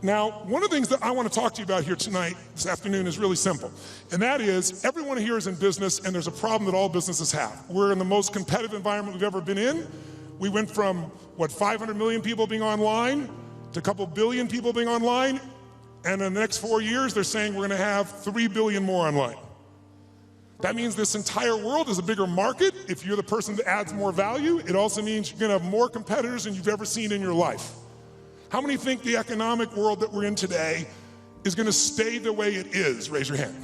Now, one of the things that I want to talk to you about here tonight, this afternoon, is really simple. And that is, everyone here is in business, and there's a problem that all businesses have. We're in the most competitive environment we've ever been in. We went from, 500 million people being online to a couple billion people being online. And in the next 4 years, they're saying we're going to have 3 billion more online. That means this entire world is a bigger market. If you're the person that adds more value, it also means you're going to have more competitors than you've ever seen in your life. How many think the economic world that we're in today is going to stay the way it is? Raise your hand.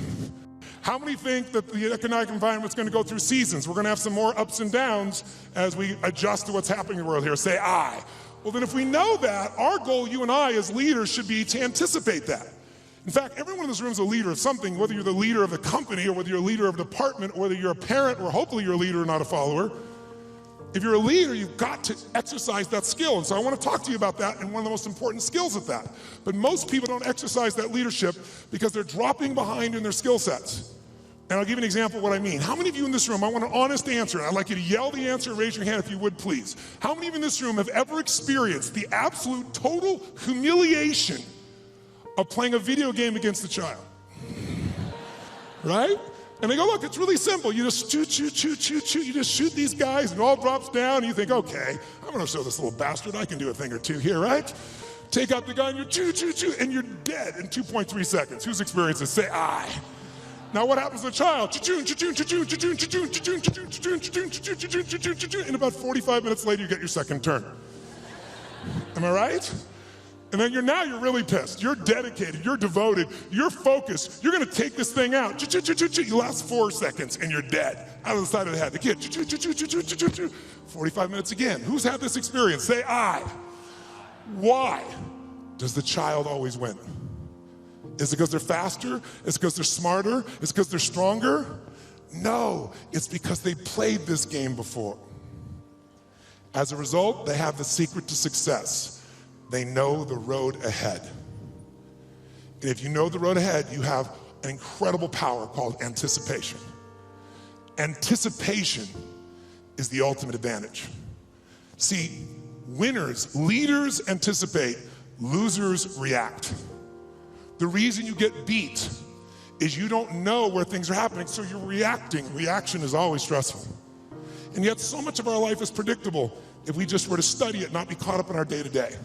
How many think that the economic environment is going to go through seasons? We're going to have some more ups and downs as we adjust to what's happening in the world here. Say aye. Well, then if we know that, our goal, you and I as leaders, should be to anticipate that. In fact, everyone in this room is a leader of something, whether you're the leader of a company or whether you're a leader of a department or whether you're a parent or hopefully you're a leader and not a follower. If you're a leader, you've got to exercise that skill. And so I want to talk to you about that and one of the most important skills of that. But most people don't exercise that leadership because they're dropping behind in their skill sets. And I'll give you an example of what I mean. How many of you in this room, I want an honest answer. I'd like you to yell the answer, raise your hand if you would, please. How many of you in this room have ever experienced the absolute total humiliation of playing a video game against a child? Right? And they go, look, it's really simple. You just shoot. You just shoot these guys and it all drops down and you think, okay, I'm gonna show this little bastard I can do a thing or two here, right? Take out the gun, you shoot, and you're dead in 2.3 seconds. Who's experienced this? Say aye. Now what happens to the child? And about 45 minutes later, you get your second turn. Am I right? And then you're really pissed. You're dedicated, you're devoted, you're focused. You're gonna take this thing out. You last 4 seconds and you're dead. Out of the side of the head. The kid, 45 minutes again. Who's had this experience? Say aye. Why does the child always win? Is it because they're faster? Is it because they're smarter? Is it because they're stronger? No, it's because they played this game before. As a result, they have the secret to success. They know the road ahead. And if you know the road ahead, you have an incredible power called anticipation. Anticipation is the ultimate advantage. See, winners, leaders anticipate, losers react. The reason you get beat is you don't know where things are happening, so you're reacting. Reaction is always stressful. And yet so much of our life is predictable if we just were to study it, not be caught up in our day-to-day.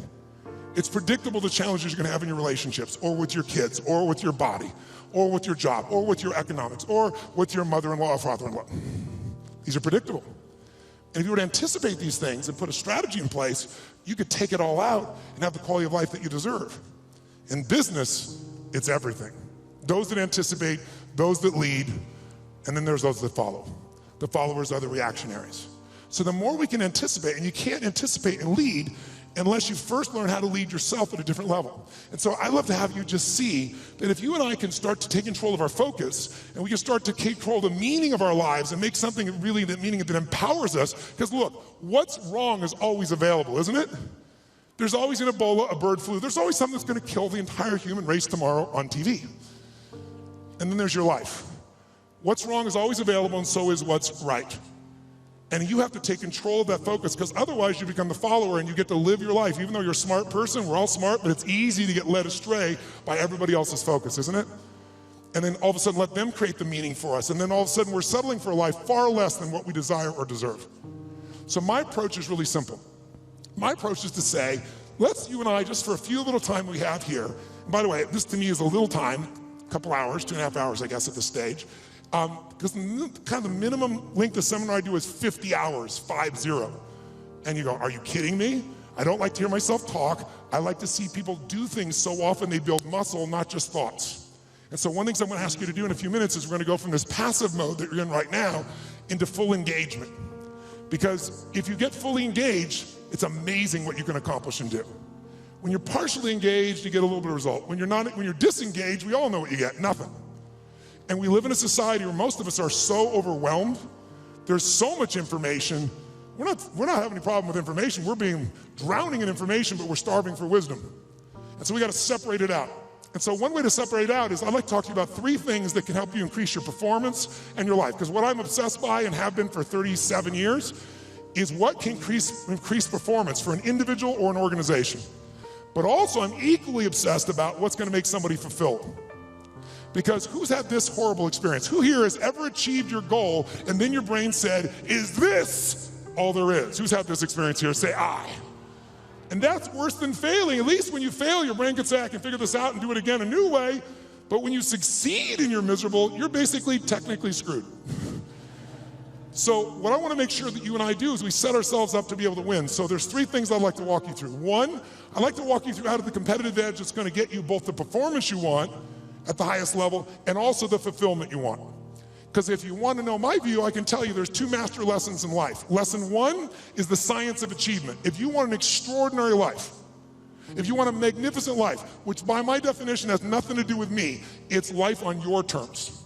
It's predictable the challenges you're gonna have in your relationships, or with your kids, or with your body, or with your job, or with your economics, or with your mother-in-law or father-in-law. These are predictable. And if you were to anticipate these things and put a strategy in place, you could take it all out and have the quality of life that you deserve. In business, it's everything. Those that anticipate, those that lead, and then there's those that follow. The followers are the reactionaries. So the more we can anticipate, and you can't anticipate and lead unless you first learn how to lead yourself at a different level. And so I'd love to have you just see that if you and I can start to take control of our focus, and we can start to control the meaning of our lives and make something really that meaning that empowers us, because look, what's wrong is always available, isn't it? There's always an Ebola, a bird flu. There's always something that's gonna kill the entire human race tomorrow on TV. And then there's your life. What's wrong is always available, and so is what's right. And you have to take control of that focus, because otherwise you become the follower and you get to live your life. Even though you're a smart person, we're all smart, but it's easy to get led astray by everybody else's focus, isn't it? And then all of a sudden let them create the meaning for us. And then all of a sudden we're settling for a life far less than what we desire or deserve. So my approach is really simple. My approach is to say, let's you and I, just for a few little time we have here, and by the way, this to me is a little time, a couple hours, 2.5 hours, I guess, at this stage. Because kind of the minimum length of seminar I do is 50 hours, 50. And you go, are you kidding me? I don't like to hear myself talk. I like to see people do things so often they build muscle, not just thoughts. And so one thing I'm gonna ask you to do in a few minutes is we're gonna go from this passive mode that you're in right now into full engagement. Because if you get fully engaged, it's amazing what you can accomplish and do. When you're partially engaged, you get a little bit of result. When you're disengaged, we all know what you get, nothing. And we live in a society where most of us are so overwhelmed. There's so much information. We're not having any problem with information. We're drowning in information, but we're starving for wisdom. And so we gotta separate it out. And so one way to separate it out is I'd like to talk to you about 3 things that can help you increase your performance and your life. Because what I'm obsessed by and have been for 37 years is what can increase performance for an individual or an organization. But also I'm equally obsessed about what's gonna make somebody fulfilled. Because who's had this horrible experience? Who here has ever achieved your goal and then your brain said, is this all there is? Who's had this experience here? Say I. And that's worse than failing. At least when you fail, your brain can say, I can figure this out and do it again a new way. But when you succeed and you're miserable, you're basically technically screwed. So what I want to make sure that you and I do is we set ourselves up to be able to win. So there's 3 things I'd like to walk you through. 1, I'd like to walk you through how to the competitive edge that's going to get you both the performance you want at the highest level and also the fulfillment you want. Because if you want to know my view, I can tell you there's 2 master lessons in life. Lesson 1 is the science of achievement. If you want an extraordinary life, if you want a magnificent life, which by my definition has nothing to do with me, it's life on your terms.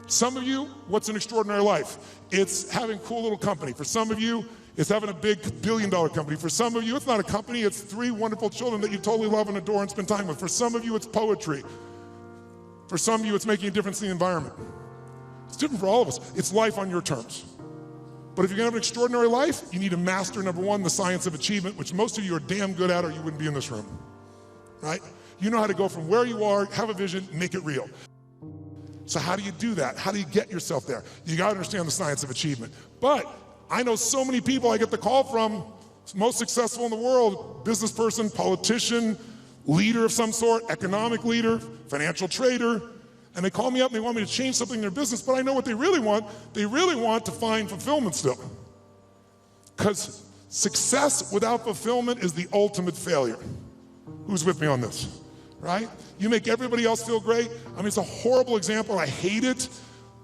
Some of you, what's an extraordinary life? It's having a cool little company. For some of you, it's having a big billion-dollar company. For some of you, it's not a company, it's 3 wonderful children that you totally love and adore and spend time with. For some of you, it's poetry. For some of you, it's making a difference in the environment. It's different for all of us. It's life on your terms. But if you're gonna have an extraordinary life, you need to master, number 1, the science of achievement, which most of you are damn good at or you wouldn't be in this room, right? You know how to go from where you are, have a vision, make it real. So how do you do that? How do you get yourself there? You gotta understand the science of achievement. But I know so many people I get the call from, most successful in the world, business person, politician, leader of some sort, economic leader, financial trader, and they call me up and they want me to change something in their business, but I know what they really want. They really want to find fulfillment still. Because success without fulfillment is the ultimate failure. Who's with me on this, right? You make everybody else feel great. I mean, it's a horrible example, I hate it,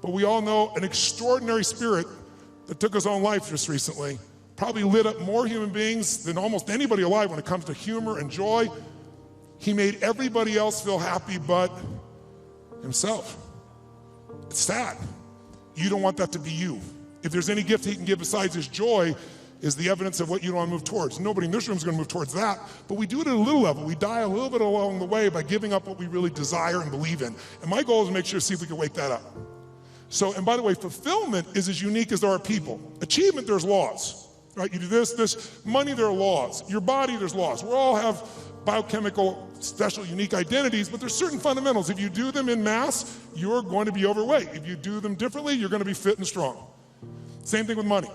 but we all know an extraordinary spirit that took his own life just recently, probably lit up more human beings than almost anybody alive when it comes to humor and joy. He made everybody else feel happy but himself. It's sad. You don't want that to be you. If there's any gift he can give besides his joy, is the evidence of what you don't want to move towards. Nobody in this room is going to move towards that, but we do it at a little level. We die a little bit along the way by giving up what we really desire and believe in. And my goal is to make sure, see if we can wake that up. So, and by the way, fulfillment is as unique as there are people. Achievement, there's laws, right? You do this, money, there are laws. Your body, there's laws. We all have biochemical, special, unique identities, but there's certain fundamentals. If you do them in mass, you're going to be overweight. If you do them differently, you're going to be fit and strong. Same thing with money.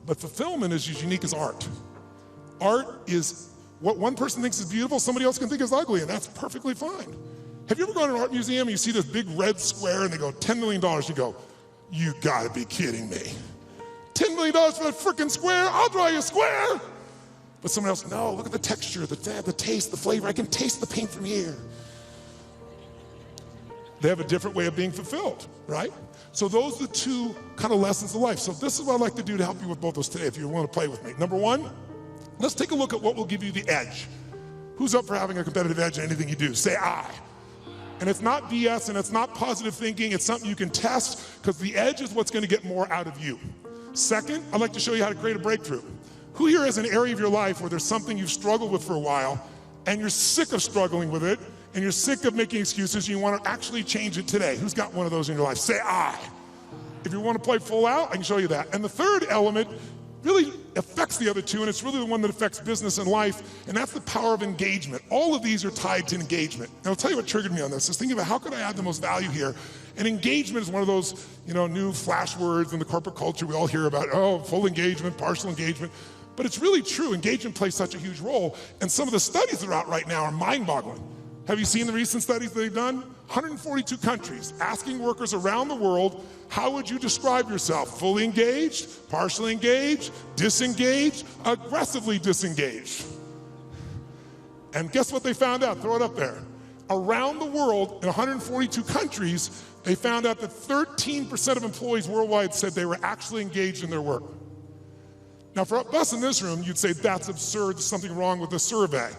But fulfillment is as unique as art. Art is what one person thinks is beautiful, somebody else can think is ugly, and that's perfectly fine. Have you ever gone to an art museum and you see this big red square and they go, $10 million, you go, you gotta be kidding me. $10 million for that frickin' square? I'll draw you a square. But someone else, no, look at the texture, the taste, the flavor. I can taste the paint from here. They have a different way of being fulfilled, right? So those are the 2 kind of lessons of life. So this is what I'd like to do to help you with both those today if you want to play with me. Number 1, let's take a look at what will give you the edge. Who's up for having a competitive edge in anything you do? Say I. And it's not BS and it's not positive thinking, it's something you can test because the edge is what's going to get more out of you. Second, I'd like to show you how to create a breakthrough. Who here has an area of your life where there's something you've struggled with for a while and you're sick of struggling with it and you're sick of making excuses and you want to actually change it today? Who's got one of those in your life? Say I. If you want to play full out, I can show you that. And the third element really affects the other 2, and it's really the one that affects business and life, and that's the power of engagement. All of these are tied to engagement. And I'll tell you what triggered me on this, is thinking about how could I add the most value here? And engagement is one of those, new flash words in the corporate culture we all hear about, oh, full engagement, partial engagement. But it's really true, engagement plays such a huge role, and some of the studies that are out right now are mind-boggling. Have you seen the recent studies that they've done? 142 countries, asking workers around the world, how would you describe yourself? Fully engaged, partially engaged, disengaged, aggressively disengaged. And guess what they found out? Throw it up there. Around the world, in 142 countries, they found out that 13% of employees worldwide said they were actually engaged in their work. Now for us in this room, you'd say that's absurd, there's something wrong with the survey.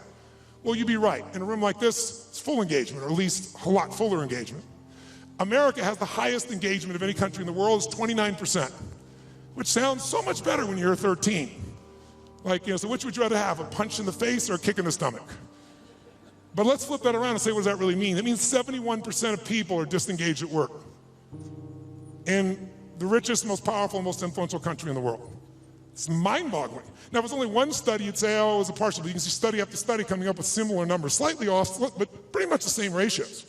Well, you'd be right. In a room like this, it's full engagement, or at least a lot fuller engagement. America has the highest engagement of any country in the world, it's 29%, which sounds so much better when you're 13. So which would you rather have, a punch in the face or a kick in the stomach? But let's flip that around and say, what does that really mean? It means 71% of people are disengaged at work in the richest, most powerful, most influential country in the world. It's mind-boggling. Now, if it's only one study, you'd say, oh, it was a partial, but you can see study after study coming up with similar numbers, slightly off, but pretty much the same ratios.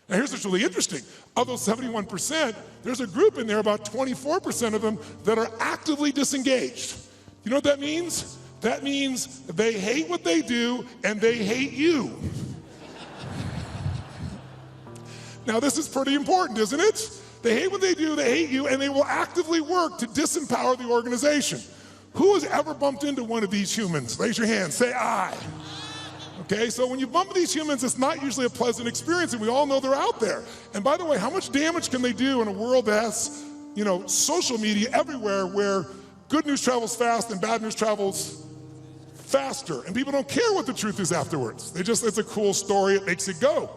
Now, here's what's really interesting. Of those 71%, there's a group in there, about 24% of them, that are actively disengaged. You know what that means? That means they hate what they do and they hate you. Now, this is pretty important, isn't it? They hate what they do, they hate you, and they will actively work to disempower the organization. Who has ever bumped into one of these humans? Raise your hand, say I. Okay, so when you bump into these humans, it's not usually a pleasant experience, and we all know they're out there. And by the way, how much damage can they do in a world that has, social media everywhere, where good news travels fast and bad news travels faster, and people don't care what the truth is afterwards. It's a cool story, it makes it go.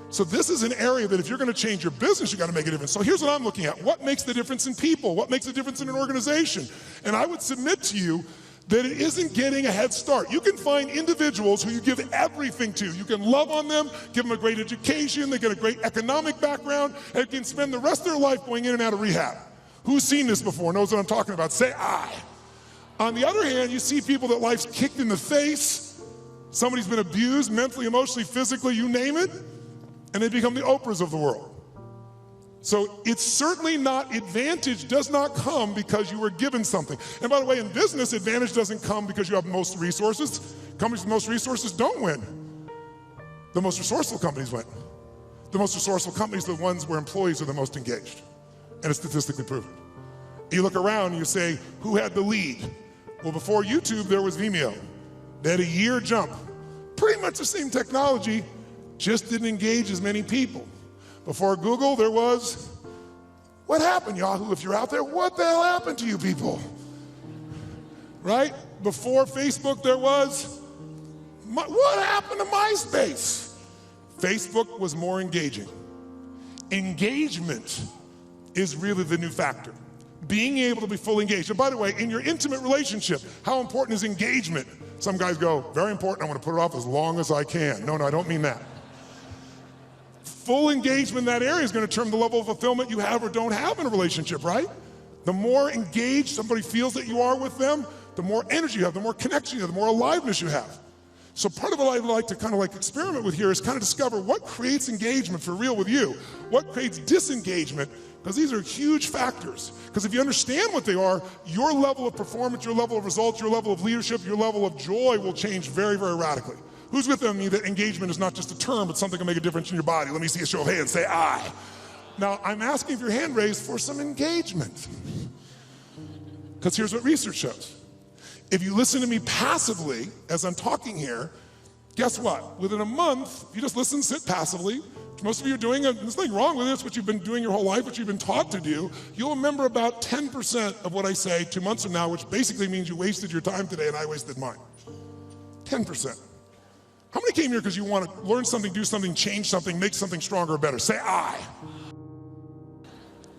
So this is an area that if you're gonna change your business, you gotta make a difference. So here's what I'm looking at. What makes the difference in people? What makes the difference in an organization? And I would submit to you that it isn't getting a head start. You can find individuals who you give everything to. You can love on them, give them a great education, they get a great economic background, and can spend the rest of their life going in and out of rehab. Who's seen this before, knows what I'm talking about? Say I. On the other hand, you see people that life's kicked in the face, somebody's been abused mentally, emotionally, physically, you name it, and they become the Oprahs of the world. So it's certainly not, advantage does not come because you were given something. And by the way, in business, advantage doesn't come because you have most resources. Companies with most resources don't win. The most resourceful companies win. The most resourceful companies are the ones where employees are the most engaged. And it's statistically proven. You look around and you say, who had the lead? Well, before YouTube, there was Vimeo. They had a year jump. Pretty much the same technology, just didn't engage as many people. Before Google, there was, what happened, Yahoo? If you're out there, what the hell happened to you people? Right? Before Facebook, there was, what happened to MySpace? Facebook was more engaging. Engagement is really the new factor. Being able to be fully engaged. And by the way, in your intimate relationship, how important is engagement? Some guys go, very important, I want to put it off as long as I can. No, I don't mean that. Full engagement in that area is going to determine the level of fulfillment you have or don't have in a relationship, right? The more engaged somebody feels that you are with them, the more energy you have, the more connection you have, the more aliveness you have. So part of what I'd like to kind of experiment with here is kind of discover what creates engagement for real with you, what creates disengagement, because these are huge factors. Because if you understand what they are, your level of performance, your level of results, your level of leadership, your level of joy will change very, very radically. Who's with me that engagement is not just a term, but something that can make a difference in your body? Let me see a show of hands, say I. Now, I'm asking for your hand raised for some engagement. Because here's what research shows. If you listen to me passively as I'm talking here, guess what? Within a month, if you just listen, sit passively, which most of you are doing, and there's nothing wrong with it, it's what you've been doing your whole life, what you've been taught to do, you'll remember about 10% of what I say 2 months from now, which basically means you wasted your time today and I wasted mine. 10%. How many came here because you want to learn something, do something, change something, make something stronger or better? Say I.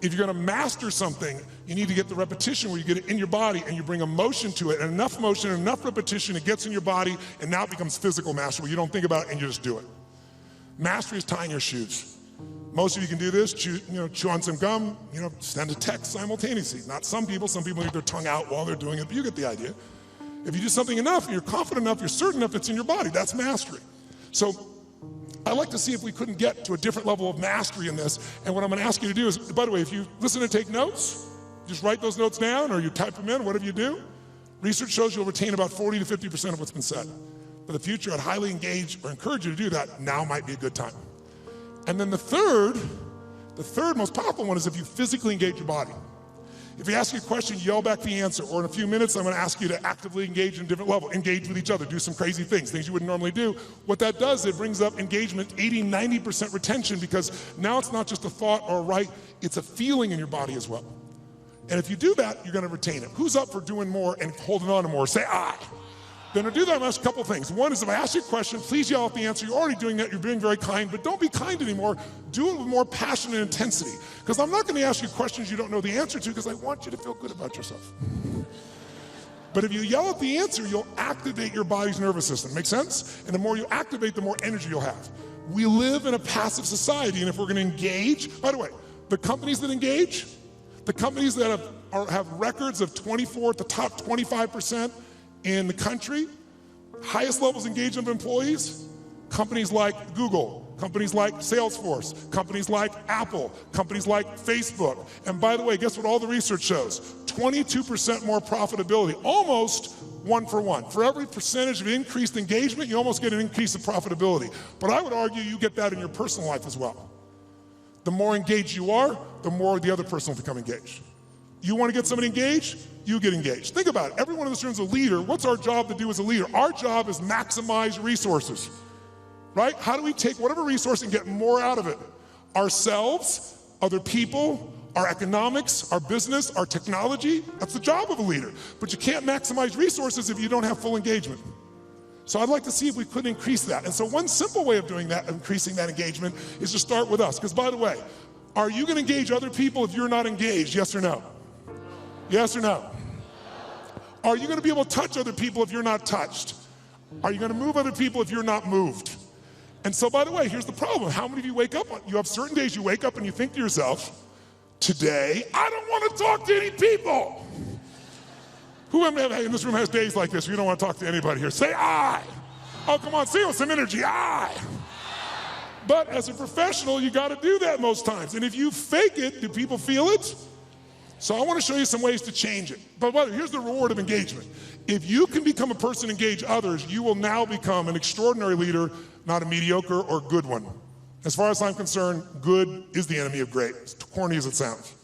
If you're going to master something, you need to get the repetition where you get it in your body and you bring emotion to it, and enough motion, enough repetition, it gets in your body, and now it becomes physical mastery where you don't think about it and you just do it. Mastery is tying your shoes. Most of you can do this, chew on some gum, send a text simultaneously. Not some people leave their tongue out while they're doing it, but you get the idea. If you do something enough, you're confident enough, you're certain enough it's in your body, that's mastery. So I'd like to see if we couldn't get to a different level of mastery in this. And what I'm gonna ask you to do is, by the way, if you listen and take notes, just write those notes down or you type them in, whatever you do, research shows you'll retain about 40 to 50% of what's been said. For the future, I'd highly engage or encourage you to do that. Now might be a good time. And then the third most powerful one is if you physically engage your body. If you ask you a question, yell back the answer, or in a few minutes, I'm gonna ask you to actively engage in a different level, engage with each other, do some crazy things you wouldn't normally do. What that does, it brings up engagement, 80, 90% retention, because now it's not just a thought or a right, it's a feeling in your body as well. And if you do that, you're gonna retain it. Who's up for doing more and holding on to more? Say I. Then to do that, I'm gonna ask a couple things. One is if I ask you a question, please yell out the answer. You're already doing that, you're being very kind, but don't be kind anymore. Do it with more passion and intensity. Because I'm not gonna ask you questions you don't know the answer to, because I want you to feel good about yourself. But if you yell out the answer, you'll activate your body's nervous system. Make sense? And the more you activate, the more energy you'll have. We live in a passive society, and if we're gonna engage, by the way, the companies that engage, The companies that have records of 24, the top 25% in the country, highest levels of engagement of employees, companies like Google, companies like Salesforce, companies like Apple, companies like Facebook. And by the way, guess what all the research shows? 22% more profitability, almost 1 for 1. For every percentage of increased engagement, you almost get an increase of profitability. But I would argue you get that in your personal life as well. The more engaged you are, the more the other person will become engaged. You want to get somebody engaged? You get engaged. Think about it. Everyone in this room is a leader. What's our job to do as a leader? Our job is maximize resources, right? How do we take whatever resource and get more out of it? Ourselves, other people, our economics, our business, our technology. That's the job of a leader. But you can't maximize resources if you don't have full engagement. So I'd like to see if we could increase that. And so one simple way of doing that, increasing that engagement, is to start with us. Because by the way, are you going to engage other people if you're not engaged? Yes or no? Yes or no? Are you going to be able to touch other people if you're not touched? Are you going to move other people if you're not moved? And so by the way, here's the problem. How many of you wake up, you have certain days you wake up and you think to yourself, today, I don't want to talk to any people. Who in this room has days like this where you don't want to talk to anybody here? Say I. Oh, come on, say it with some energy, I. But as a professional, you got to do that most times. And if you fake it, do people feel it? So I want to show you some ways to change it. But here's the reward of engagement. If you can become a person to engage others, you will now become an extraordinary leader, not a mediocre or good one. As far as I'm concerned, good is the enemy of great, as corny as it sounds.